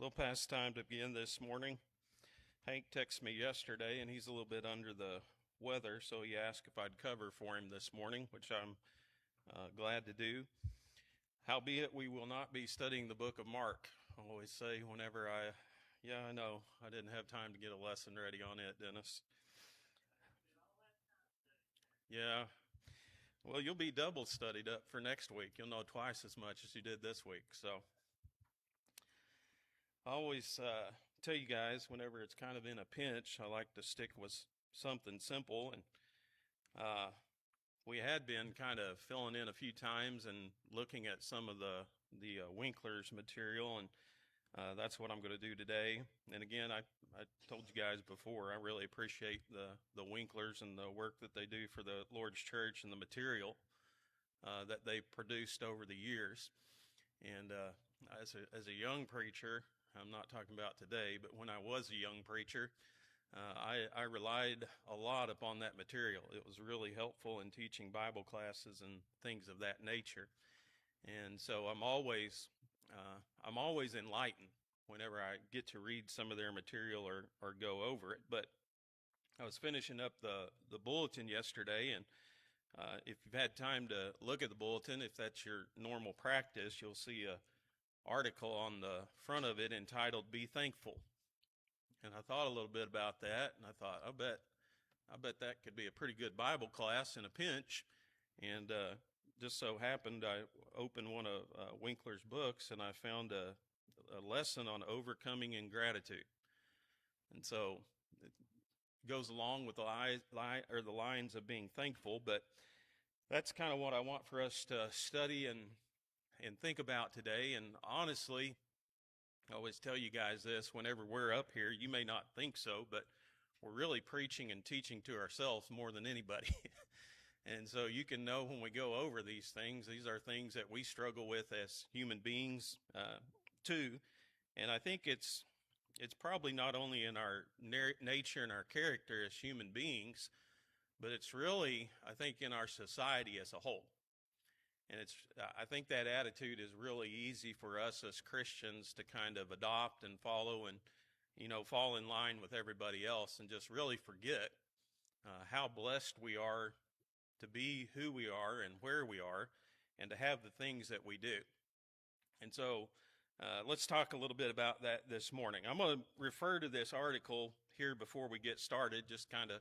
little pastime to begin this morning. Hank texted me yesterday, and he's a little bit under the weather, so he asked if I'd cover for him this morning, which I'm glad to do. Howbeit, we will not be studying the book of Mark. I always say whenever I know, I didn't have time to get a lesson ready on it, Dennis. Yeah, well, you'll be double studied up for next week. You'll know twice as much as you did this week, so. I always tell you guys whenever it's kind of in a pinch, I like to stick with something simple. And we had been kind of filling in a few times and looking at some of the Winkler's material, and that's what I'm going to do today. And again, I told you guys before, I really appreciate the Winklers and the work that they do for the Lord's Church and the material that they've produced over the years. And as a young preacher, I'm not talking about today, but when I was a young preacher, I relied a lot upon that material. It was really helpful in teaching Bible classes and things of that nature. And so I'm always enlightened whenever I get to read some of their material or go over it. But I was finishing up the bulletin yesterday, and if you've had time to look at the bulletin, if that's your normal practice, you'll see a article on the front of it entitled "Be Thankful." And I thought a little bit about that, and I thought, I bet that could be a pretty good Bible class in a pinch. And just so happened, I opened one of Winkler's books, and I found a lesson on overcoming ingratitude. And so it goes along with the lines of being thankful, but that's kind of what I want for us to study and think about today. And honestly, I always tell you guys this, whenever we're up here, you may not think so, but we're really preaching and teaching to ourselves more than anybody. And so you can know when we go over these are things that we struggle with as human beings too. And I think it's probably not only in our nature and our character as human beings, but it's really, I think, in our society as a whole. And I think that attitude is really easy for us as Christians to kind of adopt and follow and, fall in line with everybody else and just really forget how blessed we are to be who we are and where we are and to have the things that we do. And so let's talk a little bit about that this morning. I'm going to refer to this article here before we get started, just kind of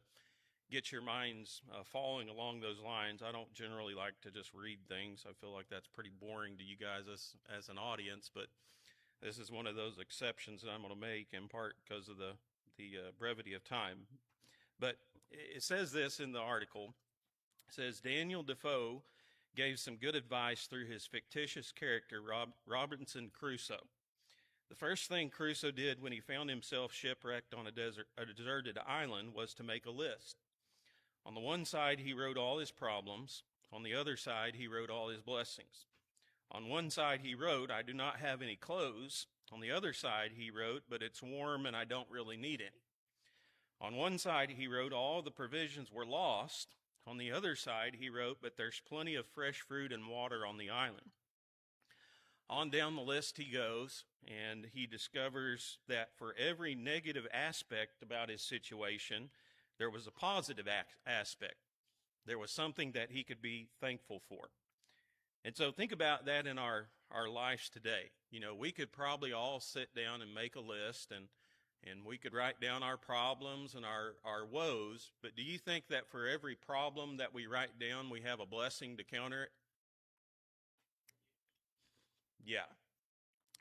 get your minds following along those lines. I don't generally like to just read things. I feel like that's pretty boring to you guys as an audience, but this is one of those exceptions that I'm going to make in part because of the brevity of time. But it says this in the article. It says, Daniel Defoe gave some good advice through his fictitious character, Robinson Crusoe. The first thing Crusoe did when he found himself shipwrecked on a deserted island was to make a list. On the one side, he wrote all his problems. On the other side, he wrote all his blessings. On one side, he wrote, I do not have any clothes. On the other side, he wrote, but it's warm and I don't really need any. On one side, he wrote, all the provisions were lost. On the other side, he wrote, but there's plenty of fresh fruit and water on the island. On down the list he goes, and he discovers that for every negative aspect about his situation, there was a positive aspect. There was something that he could be thankful for. And so think about that in our lives today. We could probably all sit down and make a list, and we could write down our problems and our woes, but do you think that for every problem that we write down, we have a blessing to counter it? Yeah.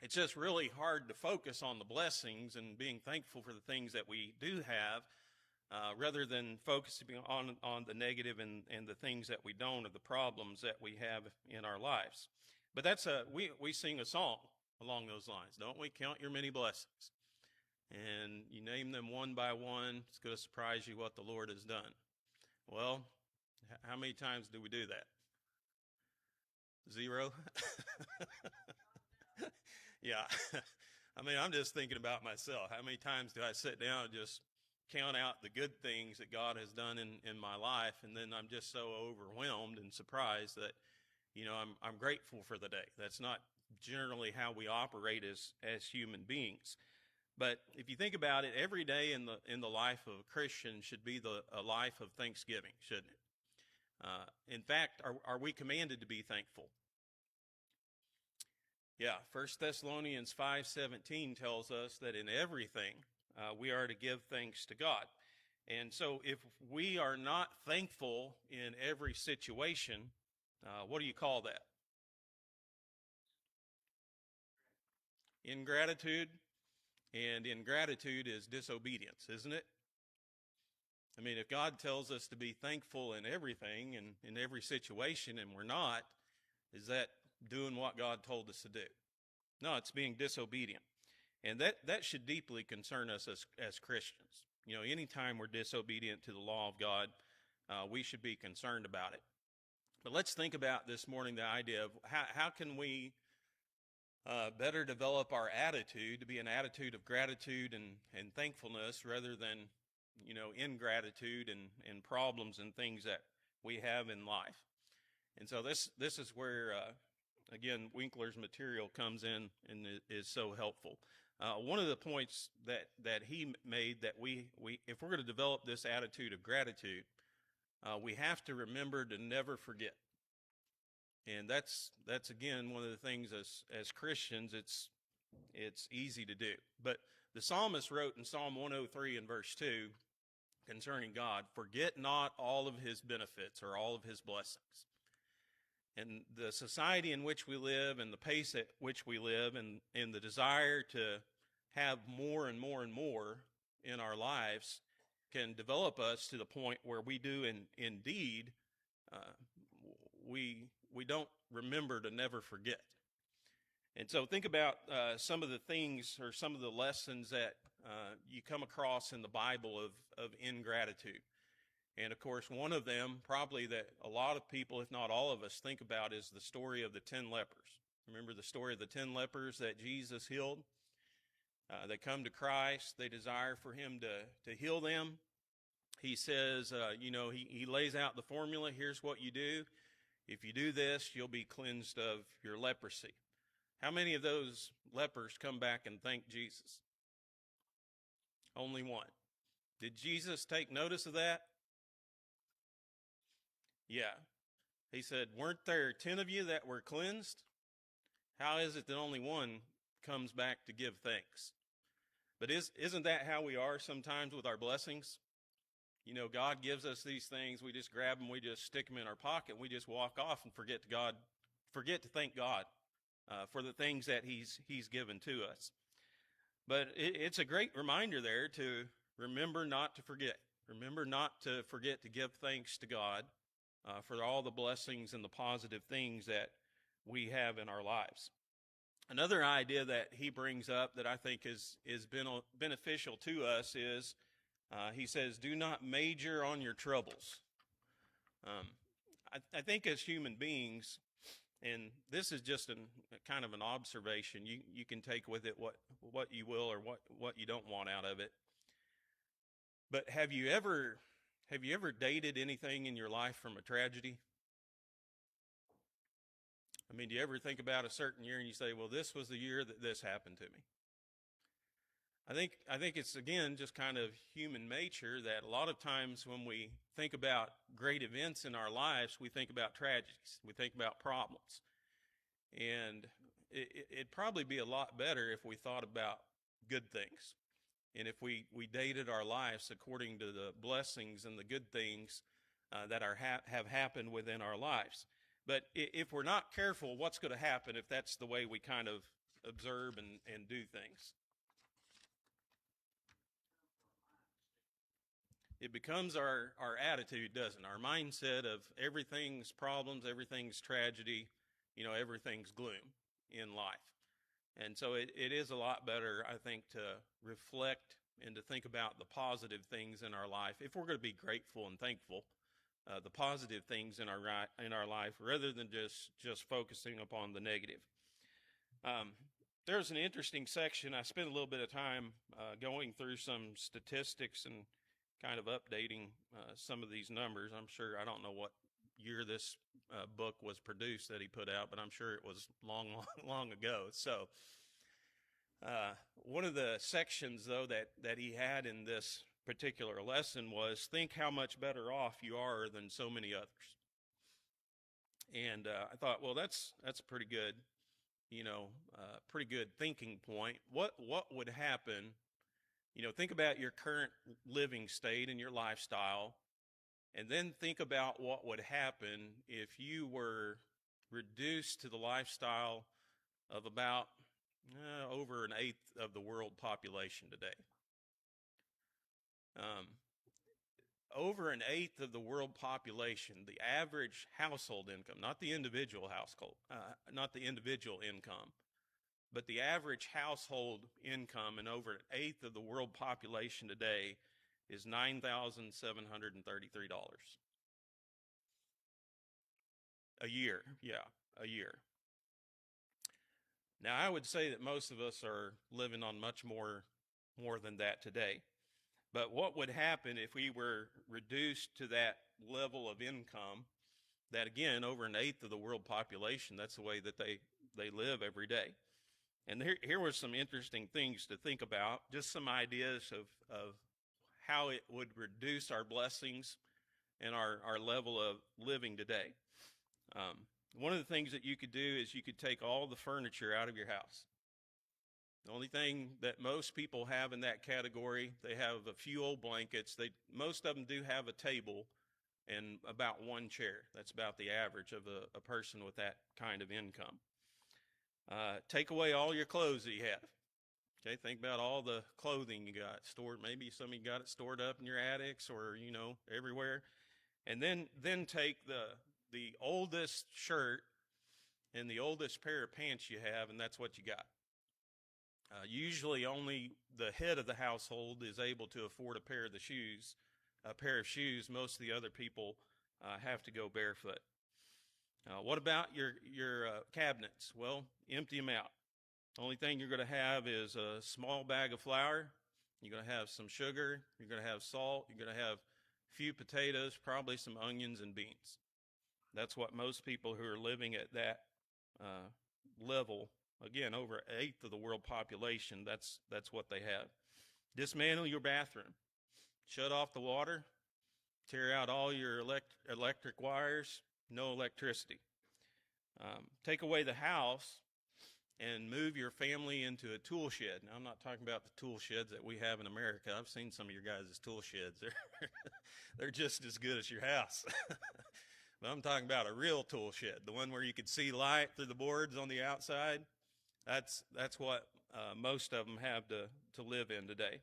It's just really hard to focus on the blessings and being thankful for the things that we do have, rather than focusing on the negative and the things that we don't, or the problems that we have in our lives. But we sing a song along those lines, don't we? Count your many blessings. And you name them one by one. It's going to surprise you what the Lord has done. Well, how many times do we do that? 0? Yeah. I'm just thinking about myself. How many times do I sit down and just count out the good things that God has done in my life, and then I'm just so overwhelmed and surprised that, I'm grateful for the day. That's not generally how we operate as human beings. But if you think about it, every day in the life of a Christian should be a life of thanksgiving, shouldn't it? In fact, are we commanded to be thankful? Yeah, 1 Thessalonians 5:17 tells us that in everything we are to give thanks to God. And so if we are not thankful in every situation, what do you call that? Ingratitude. And ingratitude is disobedience, isn't it? I mean, if God tells us to be thankful in everything and in every situation and we're not, is that doing what God told us to do? No, it's being disobedient. And that should deeply concern us as Christians. You know, anytime we're disobedient to the law of God, we should be concerned about it. But let's think about this morning the idea of how can we better develop our attitude to be an attitude of gratitude and thankfulness rather than, you know, ingratitude and problems and things that we have in life. And so this is where, again, Winkler's material comes in and is so helpful. One of the points that he made that we if we're going to develop this attitude of gratitude, we have to remember to never forget. And that's again one of the things as Christians it's easy to do. But the psalmist wrote in Psalm 103 and verse 2 concerning God, "Forget not all of his benefits," or all of his blessings. And the society in which we live and the pace at which we live and the desire to have more and more and more in our lives can develop us to the point where we do indeed we don't remember to never forget. And so think about some of the things or some of the lessons that you come across in the Bible of ingratitude. And of course, one of them probably that a lot of people, if not all of us, think about is the story of the 10 lepers. Remember the story of the 10 lepers that Jesus healed? They come to Christ. They desire for him to heal them. He says, he lays out the formula. Here's what you do. If you do this, you'll be cleansed of your leprosy. How many of those lepers come back and thank Jesus? Only one. Did Jesus take notice of that? Yeah. He said, weren't there 10 of you that were cleansed? How is it that only one comes back to give thanks? But isn't that how we are sometimes with our blessings? You know, God gives us these things, we just grab them, we just stick them in our pocket, we just walk off and forget to thank God for the things that He's given to us. But it's a great reminder there to remember not to forget. Remember not to forget to give thanks to God for all the blessings and the positive things that we have in our lives. Another idea that he brings up that I think is beneficial to us is he says, do not major on your troubles. I think as human beings, and this is just kind of an observation, you can take with it what you will or what you don't want out of it. But have you ever dated anything in your life from a tragedy? I mean, do you ever think about a certain year and you say, well, this was the year that this happened to me? I think it's, again, just kind of human nature that a lot of times when we think about great events in our lives, we think about tragedies. We think about problems. And it'd probably be a lot better if we thought about good things. And if we dated our lives according to the blessings and the good things that have happened within our lives. But if we're not careful, what's going to happen if that's the way we kind of observe and do things? It becomes our attitude, doesn't it? Our mindset of everything's problems, everything's tragedy, everything's gloom in life. And so it is a lot better, I think, to reflect and to think about the positive things in our life. If we're going to be grateful and thankful, the positive things in our life, rather than just focusing upon the negative. There's an interesting section. I spent a little bit of time going through some statistics and kind of updating some of these numbers. I'm sure, I don't know what year this book was produced that he put out, but I'm sure it was long, long, long ago. So one of the sections, though, that he had in this particular lesson was think how much better off you are than so many others. And I thought, well, that's pretty good, pretty good thinking point. What would happen? Think about your current living state and your lifestyle, and then think about what would happen if you were reduced to the lifestyle of about over an eighth of the world population today. Over an eighth of the world population, the average household income, not the individual household, not the individual income, but the average household income in over an eighth of the world population today is $9,733 a year. Yeah, a year. Now, I would say that most of us are living on much more than that today. But what would happen if we were reduced to that level of income? That again, over an eighth of the world population, that's the way that they live every day. And here were some interesting things to think about, just some ideas of how it would reduce our blessings and our level of living today. One of the things that you could do is you could take all the furniture out of your house. The only thing that most people have in that category, they have a few old blankets. Most of them do have a table and about one chair. That's about the average of a person with that kind of income. Take away all your clothes that you have. Okay, think about all the clothing you got stored. Maybe some of you got it stored up in your attics or, everywhere. And then take the oldest shirt and the oldest pair of pants you have, and that's what you got. Usually only the head of the household is able to afford a pair of shoes. Most of the other people have to go barefoot. What about your cabinets? Well, empty them out. Only thing you're going to have is a small bag of flour. You're going to have some sugar. You're going to have salt. You're going to have a few potatoes, probably some onions and beans. That's what most people who are living at that level, again, over an eighth of the world population, that's what they have. Dismantle your bathroom. Shut off the water. Tear out all your electric wires. No electricity. Take away the house and move your family into a tool shed. Now, I'm not talking about the tool sheds that we have in America. I've seen some of your guys' tool sheds. They're just as good as your house. But I'm talking about a real tool shed, the one where you could see light through the boards on the outside. That's what most of them have to live in today.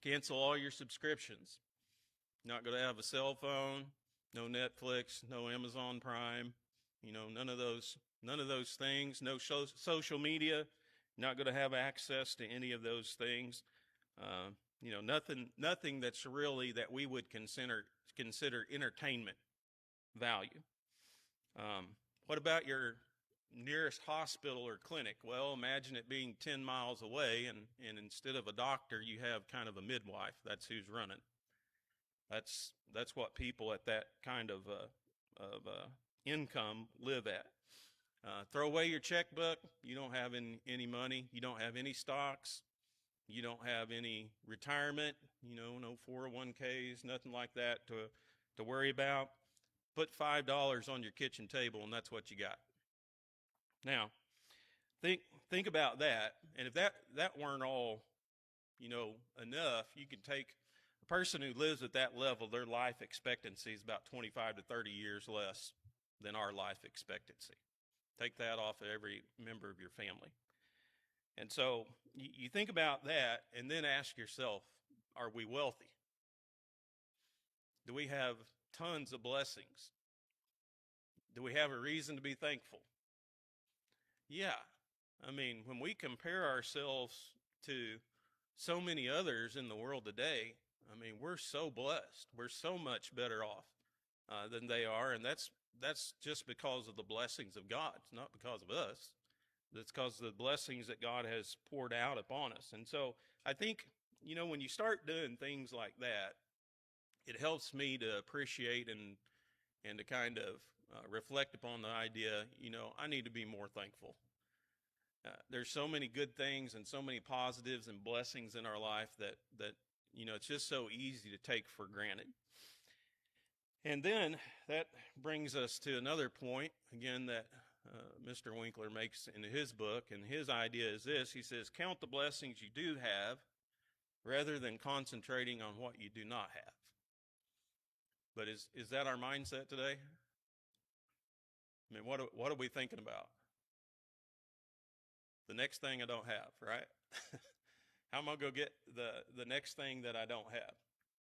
Cancel all your subscriptions. Not going to have a cell phone, no Netflix, no Amazon Prime, none of those things, no social media. Not going to have access to any of those things. Nothing that's really that we would consider entertainment value. What about your nearest hospital or clinic? Well, imagine it being 10 miles away, and instead of a doctor, you have kind of a midwife. That's who's running. That's what people at that kind of income live at. Throw away your checkbook. You don't have any money. You don't have any stocks. You don't have any retirement. No 401ks, nothing like that to worry about. Put $5 on your kitchen table, and that's what you got. Now, think about that. And if that weren't all, enough, you could take a person who lives at that level, their life expectancy is about 25 to 30 years less than our life expectancy. Take that off of every member of your family. And so you think about that and then ask yourself, are we wealthy? Do we have tons of blessings? Do we have a reason to be thankful? Yeah. I mean, when we compare ourselves to so many others in the world today, I mean, we're so blessed. We're so much better off than they are. And that's just because of the blessings of God. It's not because of us. It's because of the blessings that God has poured out upon us. And so I think, when you start doing things like that, it helps me to appreciate and to kind of reflect upon the idea, I need to be more thankful. There's so many good things and so many positives and blessings in our life that it's just so easy to take for granted. And then that brings us to another point, again, that Mr. Winkler makes in his book, and his idea is this. He says, count the blessings you do have rather than concentrating on what you do not have. But is that our mindset today? I mean, what are we thinking about? The next thing I don't have, right? How am I going to get the next thing that I don't have?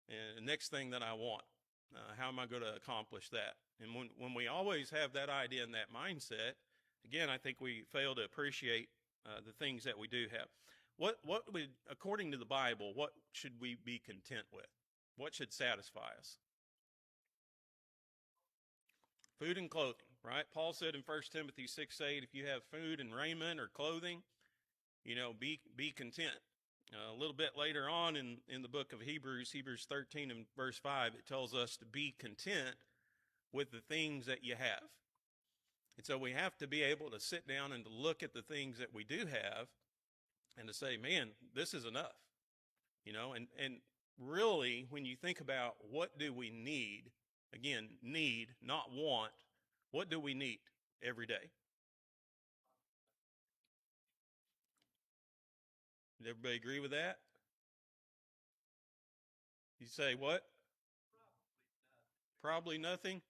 And the next thing that I want? How am I going to accomplish that? And when we always have that idea and that mindset, again, I think we fail to appreciate the things that we do have. What would, according to the Bible, what should we be content with? What should satisfy us? Food and clothing, right? Paul said in 1 Timothy 6:8, if you have food and raiment or clothing, be content. A little bit later on in the book of Hebrews 13 and verse 5, it tells us to be content with the things that you have. And so we have to be able to sit down and to look at the things that we do have and to say, man, this is enough. And really, when you think about what do we need, again, need, not want, what do we need every day? Did everybody agree with that? You say what? Probably nothing.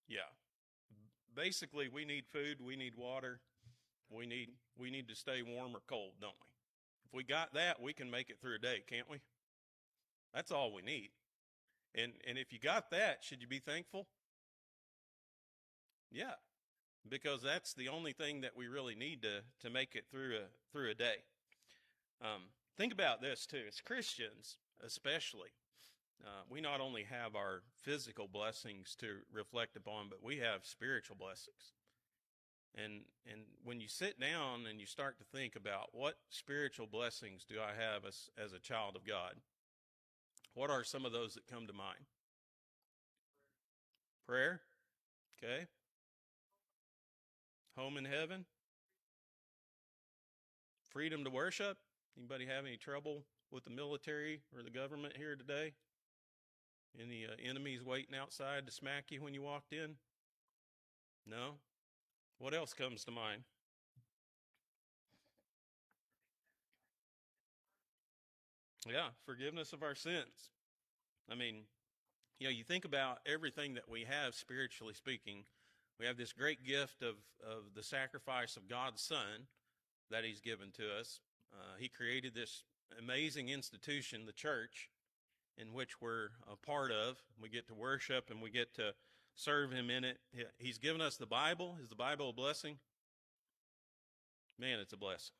Yeah. Basically, we need food, we need water, we need to stay warm or cold, don't we? If we got that, we can make it through a day, can't we? That's all we need. And if you got that, should you be thankful? Yeah, because that's the only thing that we really need to make it through a day. Think about this too. As Christians, especially, we not only have our physical blessings to reflect upon, but we have spiritual blessings. And when you sit down and you start to think about what spiritual blessings do I have as a child of God, what are some of those that come to mind? Prayer, okay. Home in heaven. Freedom to worship. Anybody have any trouble with the military or the government here today? Any enemies waiting outside to smack you when you walked in? No? What else comes to mind? Yeah, forgiveness of our sins. I mean, you think about everything that we have spiritually speaking. We have this great gift of the sacrifice of God's Son that He's given to us. He created this amazing institution, the church, in which we're a part of. We get to worship and we get to serve Him in it. He's given us the Bible. Is the Bible a blessing? Man, it's a blessing.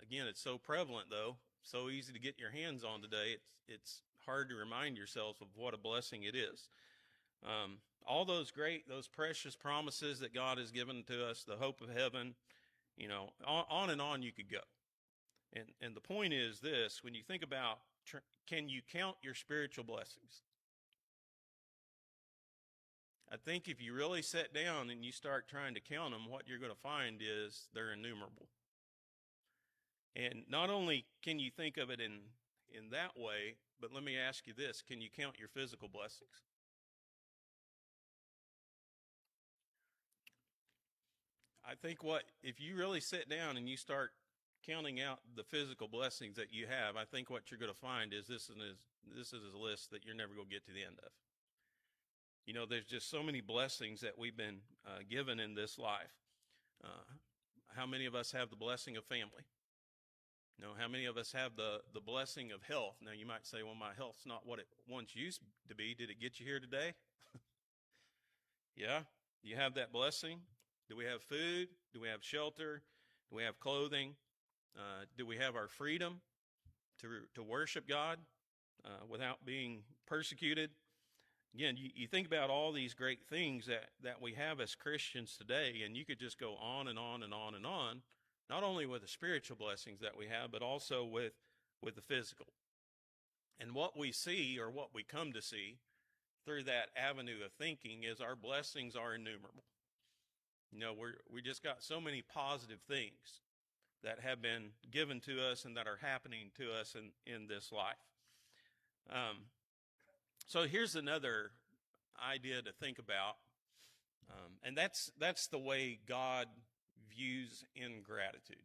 Again, it's so prevalent, though, so easy to get your hands on today. It's hard to remind yourself of what a blessing it is. All those precious promises that God has given to us, the hope of heaven, on and on you could go. And the point is this: when you think about, can you count your spiritual blessings? I think if you really sit down and you start trying to count them, what you're going to find is they're innumerable. And not only can you think of it in that way, but let me ask you this: can you count your physical blessings? I think if you really sit down and you start counting out the physical blessings that you have, I think what you're going to find is this is a list that you're never going to get to the end of. There's just so many blessings that we've been given in this life. How many of us have the blessing of family? How many of us have the blessing of health? Now, you might say, well, my health's not what it once used to be. Did it get you here today? Yeah. Do you have that blessing? Do we have food? Do we have shelter? Do we have clothing? Do we have our freedom to worship God without being persecuted? Again, you think about all these great things that we have as Christians today, and you could just go on and on and on and on. not only with the spiritual blessings that we have, but also with the physical. And what we see, or what we come to see through that avenue of thinking, is our blessings are innumerable. You know, we just got so many positive things that have been given to us and that are happening to us in this life. So here's another idea to think about, and that's the way God views ingratitude.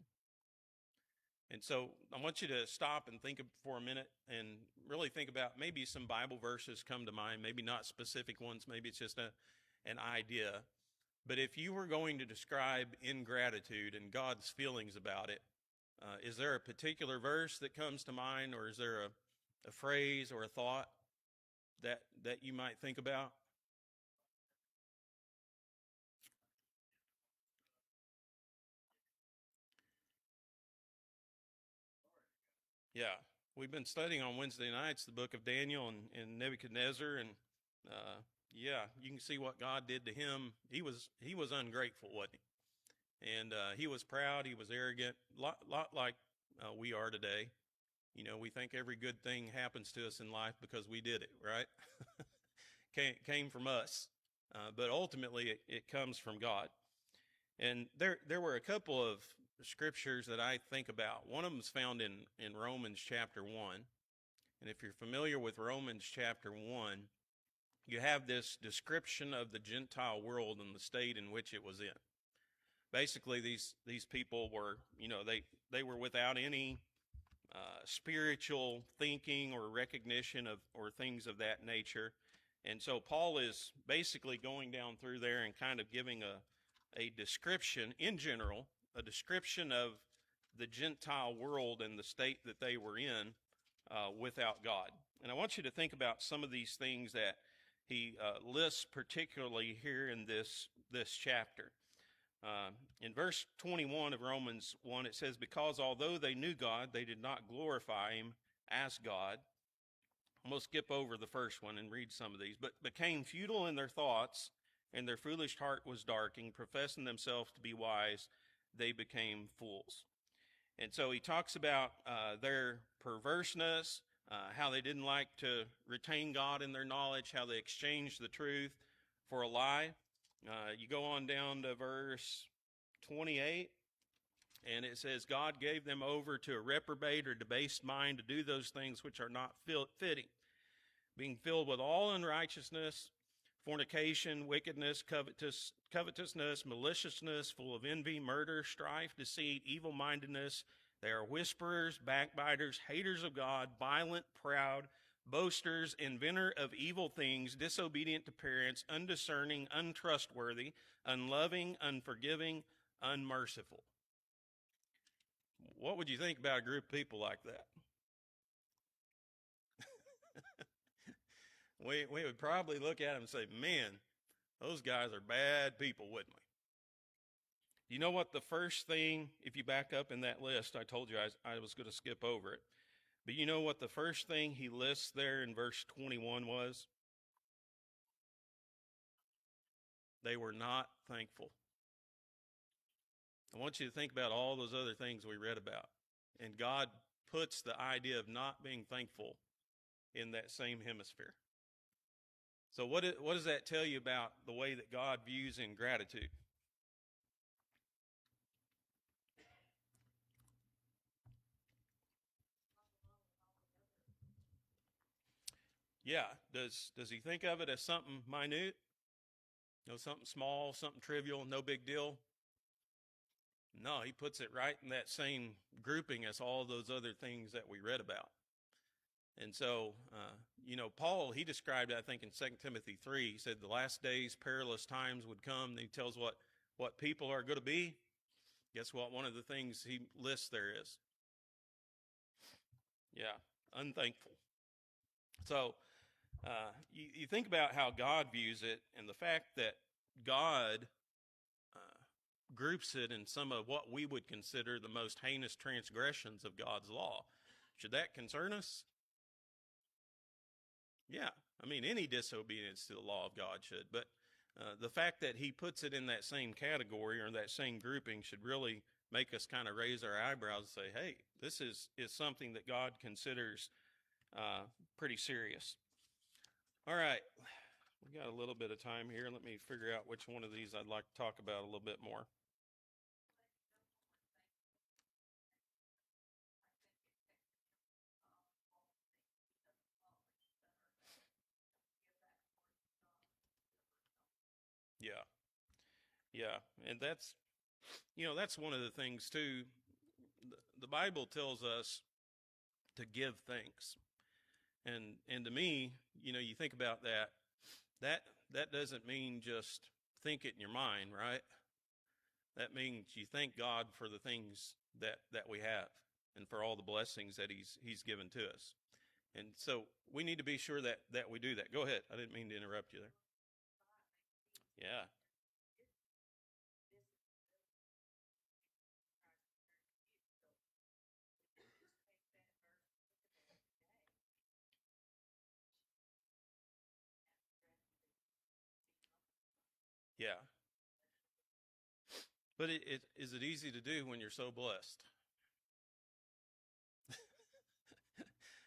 And so I want you to stop and think for a minute and really think about, maybe some Bible verses come to mind, maybe not specific ones, maybe it's just an idea. But if you were going to describe ingratitude and God's feelings about it, is there a particular verse that comes to mind, or is there a phrase or a thought that you might think about? Yeah, we've been studying on Wednesday nights the book of Daniel and Nebuchadnezzar, and yeah, you can see what God did to him. He was ungrateful, wasn't he? And he was proud. He was arrogant, lot like we are today. You know, we think every good thing happens to us in life because we did it, right? came from us, but ultimately it comes from God. And there were a couple of scriptures that I think about. One of them is found in Romans chapter 1. And if you're familiar with Romans chapter 1, you have this description of the Gentile world and the state in which it was in. Basically, these people were, you know, they were without any spiritual thinking or recognition of, or things of that nature. And so Paul is basically going down through there and kind of giving a description in general, a description of the Gentile world and the state that they were in without God. And I want you to think about some of these things that he lists, particularly here in this chapter. In verse 21 of Romans 1, it says, because although they knew God, they did not glorify him as God. I'm going to skip over the first one and read some of these. But became futile in their thoughts, and their foolish heart was darkened. Professing themselves to be wise, they became fools. And so he talks about their perverseness, how they didn't like to retain God in their knowledge, how they exchanged the truth for a lie. You go on down to verse 28, and it says, God gave them over to a reprobate or debased mind to do those things which are not fitting, being filled with all unrighteousness, fornication, wickedness, covetousness, maliciousness, full of envy, murder, strife, deceit, evil-mindedness. They are whisperers, backbiters, haters of God, violent, proud, boasters, inventor of evil things, disobedient to parents, undiscerning, untrustworthy, unloving, unforgiving, unmerciful. What would you think about a group of people like that? we would probably look at them and say, man, those guys are bad people, wouldn't we? You know what the first thing, if you back up in that list, I told you I was going to skip over it. But you know what the first thing he lists there in verse 21 was? They were not thankful. I want you to think about all those other things we read about. And God puts the idea of not being thankful in that same hemisphere. So what does that tell you about the way that God views ingratitude? Yeah, does he think of it as something minute? You know, something small, something trivial, no big deal? No, he puts it right in that same grouping as all those other things that we read about. And so, you know, Paul, he described, I think in 2 Timothy 3, he said the last days, perilous times would come. And he tells what people are going to be. Guess what? One of the things he lists there is, yeah, unthankful. So you think about how God views it, and the fact that God groups it in some of what we would consider the most heinous transgressions of God's law. Should that concern us? Yeah, I mean, any disobedience to the law of God should, but the fact that he puts it in that same category or that same grouping should really make us kind of raise our eyebrows and say, hey, this is something that God considers pretty serious. All right, we got a little bit of time here. Let me figure out which one of these I'd like to talk about a little bit more. Yeah, yeah, and that's one of the things too. The Bible tells us to give thanks, and to me, you think about that. That that doesn't mean just think it in your mind, right? That means you thank God for the things that we have and for all the blessings that He's given to us. And so we need to be sure that we do that. Go ahead. I didn't mean to interrupt you there. Yeah. Yeah. But is it easy to do when you're so blessed?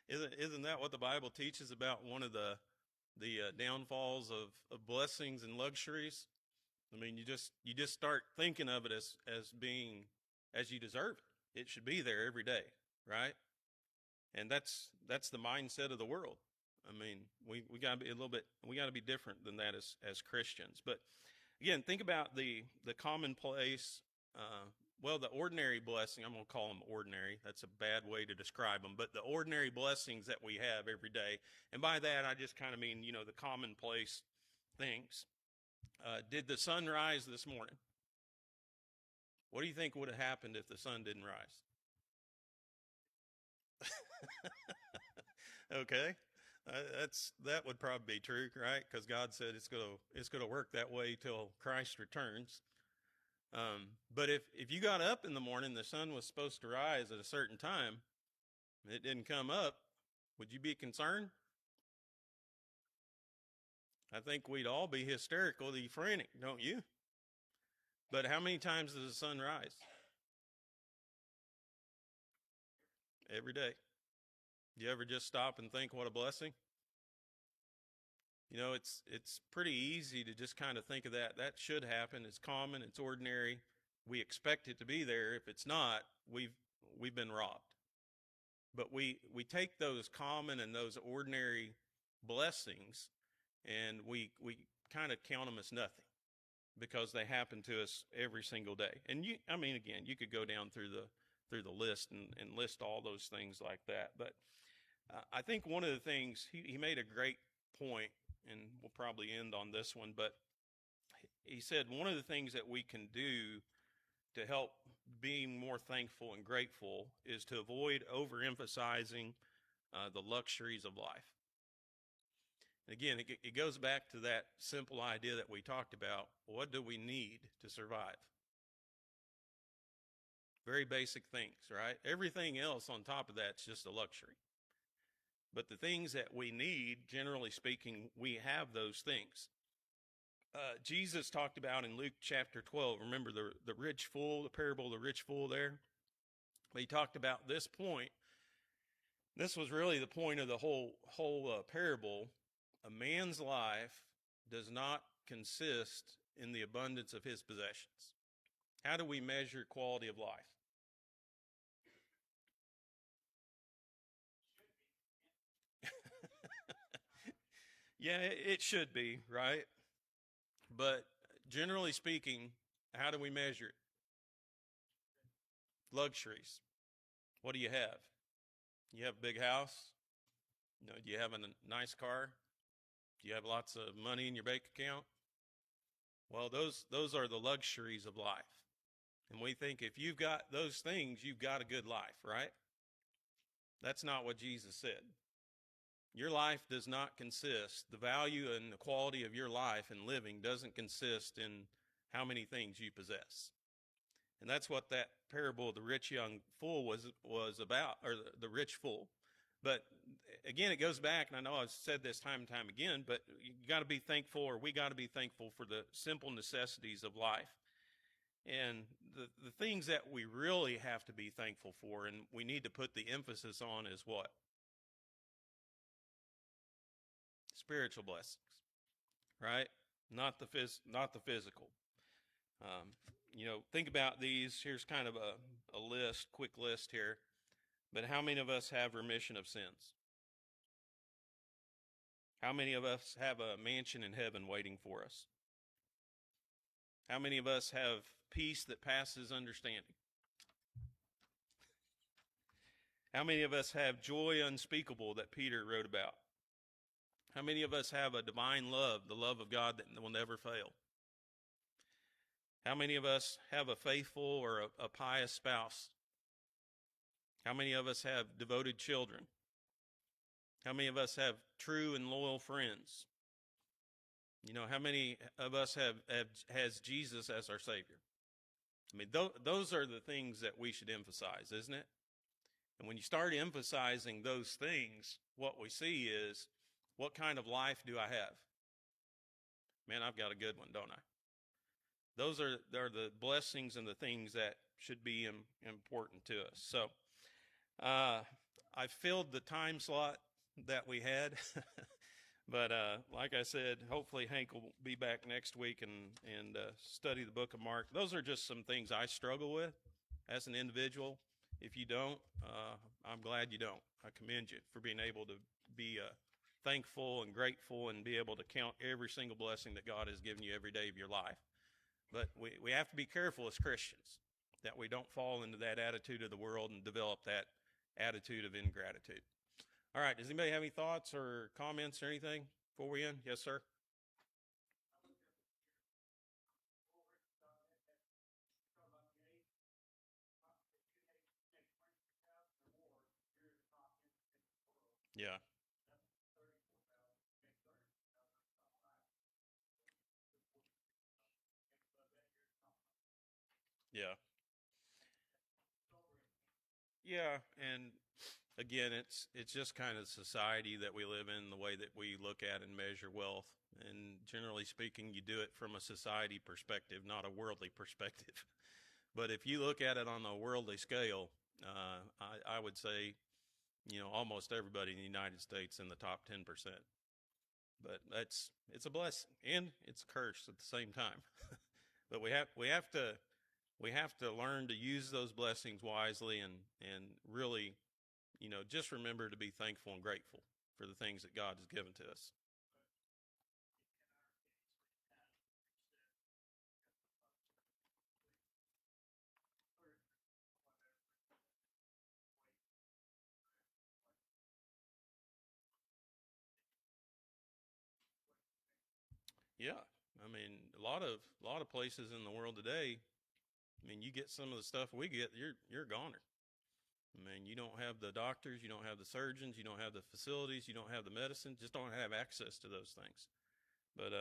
Isn't that what the Bible teaches about one of the downfalls of blessings and luxuries? I mean, you just start thinking of it as being as you deserve it. It should be there every day, right? And that's the mindset of the world. I mean, we got to be a little bit, we got to be different than that as Christians. But again, think about the commonplace, well, the ordinary blessing. I'm going to call them ordinary. That's a bad way to describe them, but the ordinary blessings that we have every day. And by that, I just kind of mean, the commonplace things. Did the sun rise this morning? What do you think would have happened if the sun didn't rise? Okay, that would probably be true, right? Because God said it's gonna work that way till Christ returns. But if you got up in the morning, the sun was supposed to rise at a certain time, and it didn't come up, would you be concerned? I think we'd all be hysterically frantic, don't you? But how many times does the sun rise? Every day. Do you ever just stop and think what a blessing? It's pretty easy to just kind of think of that. That should happen. It's common. It's ordinary. We expect it to be there. If it's not, we've been robbed. But we take those common and those ordinary blessings, and we kind of count them as nothing because they happen to us every single day. And I mean, again, you could go down through the list and list all those things like that. But I think one of the things he made a great point, and we'll probably end on this one, but he said one of the things that we can do to help being more thankful and grateful is to avoid overemphasizing the luxuries of life. And again, it goes back to that simple idea that we talked about. What do we need to survive? Very basic things, right? Everything else on top of that's just a luxury. But the things that we need, generally speaking, we have those things. Jesus talked about in Luke chapter 12, remember the rich fool, the parable of the rich fool there? He talked about this point. This was really the point of the whole parable. A man's life does not consist in the abundance of his possessions. How do we measure quality of life? Yeah, it should be, right? But generally speaking, how do we measure it? Luxuries. What do you have? You have a big house? Do you have a nice car? Do you have lots of money in your bank account? Well, those are the luxuries of life. And we think if you've got those things, you've got a good life, right? That's not what Jesus said. Your life does not consist, the value and the quality of your life and living doesn't consist in how many things you possess. And that's what that parable of the rich young fool was about, or the rich fool. But again, it goes back, and I know I've said this time and time again, but you got to be thankful, or we got to be thankful for the simple necessities of life. And the things that we really have to be thankful for, and we need to put the emphasis on, is what? Spiritual blessings, right? Not the physical. Um, think about these. Here's kind of a list, quick list here. But how many of us have remission of sins? How many of us have a mansion in heaven waiting for us? How many of us have peace that passes understanding? How many of us have joy unspeakable that Peter wrote about? How many of us have a divine love, the love of God that will never fail? How many of us have a faithful or a pious spouse? How many of us have devoted children? How many of us have true and loyal friends? How many of us has Jesus as our Savior? I mean, those are the things that we should emphasize, isn't it? And when you start emphasizing those things, what we see is, what kind of life do I have? Man, I've got a good one, don't I? Those are the blessings and the things that should be important to us. So I filled the time slot that we had. But like I said, hopefully Hank will be back next week and study the book of Mark. Those are just some things I struggle with as an individual. If you don't, I'm glad you don't. I commend you for being able to be thankful and grateful and be able to count every single blessing that God has given you every day of your life. But we have to be careful as Christians that we don't fall into that attitude of the world and develop that attitude of ingratitude. All right, does anybody have any thoughts or comments or anything before we end? Yes, sir. Yeah. Yeah. Yeah, and again, it's just kind of society that we live in, the way that we look at and measure wealth. And generally speaking, you do it from a society perspective, not a worldly perspective. But if you look at it on a worldly scale, I would say, almost everybody in the United States in the top 10%. But it's a blessing and it's a curse at the same time. But we have to learn to use those blessings wisely and really, just remember to be thankful and grateful for the things that God has given to us. Yeah, I mean, a lot of places in the world today. I mean, you get some of the stuff we get, you're a goner. I mean, you don't have the doctors, you don't have the surgeons, you don't have the facilities, you don't have the medicine, just don't have access to those things. But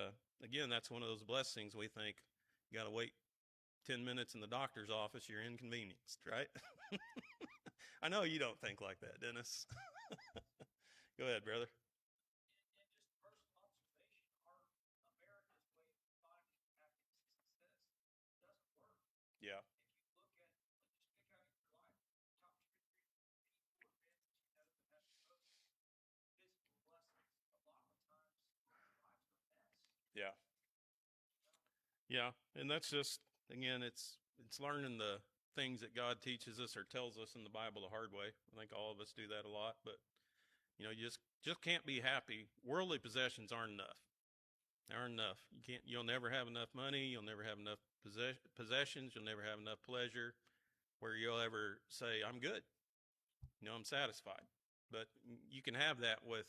again, that's one of those blessings we think you got to wait 10 minutes in the doctor's office, you're inconvenienced, right? I know you don't think like that, Dennis. Go ahead, brother. Yeah. Yeah. Yeah, and that's just, again, it's learning the things that God teaches us or tells us in the Bible the hard way. I think all of us do that a lot, but you just can't be happy. Worldly possessions aren't enough. They aren't enough. You'll never have enough money. You'll never have enough possessions. You'll never have enough pleasure where you'll ever say, "I'm good." I'm satisfied. But you can have that with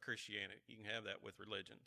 Christianity. You can have that with religion.